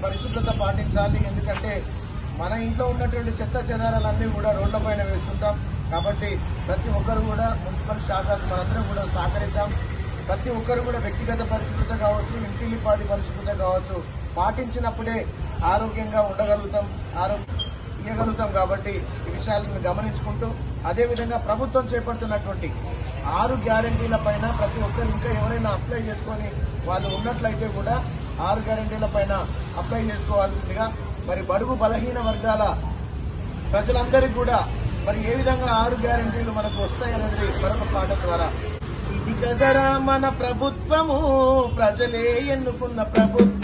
పరిశుభ్రత పాటించాలి. ఎందుకంటే మన ఇంట్లో ఉన్నటువంటి చెత్త చెదారాలన్నీ కూడా రోడ్లపైన వేస్తుంటాం. కాబట్టి ప్రతి ఒక్కరు కూడా మున్సిపల్ శాఖకు మనందరం కూడా సహకరిద్దాం. ప్రతి ఒక్కరు కూడా వ్యక్తిగత పరిశుభ్రత కావచ్చు, ఇంటిల్లిపాది పరిశుభ్రత కావచ్చు పాటించినప్పుడే ఆరోగ్యంగా ఉండగలుగుతాం, ఇవ్వగలుగుతాం. కాబట్టి ఈ విషయాలను గమనించుకుంటూ అదేవిధంగా ప్రభుత్వం చేపడుతున్నటువంటి 6 గ్యారంటీల పైన ప్రతి ఒక్కరు ఇంకా ఎవరైనా అప్లై చేసుకొని వాళ్ళు ఉన్నట్లయితే కూడా 6 గ్యారంటీల పైన అప్లై చేసుకోవాల్సిందిగా, మరి బడుగు బలహీన వర్గాల ప్రజలందరికీ కూడా మరి ఏ విధంగా 6 గ్యారంటీలు మనకు వస్తాయనేది మరొక పాట ద్వారా. ఇది కదరా మన ప్రభుత్వము, ప్రజలే ఎన్నుకున్న ప్రభుత్వం.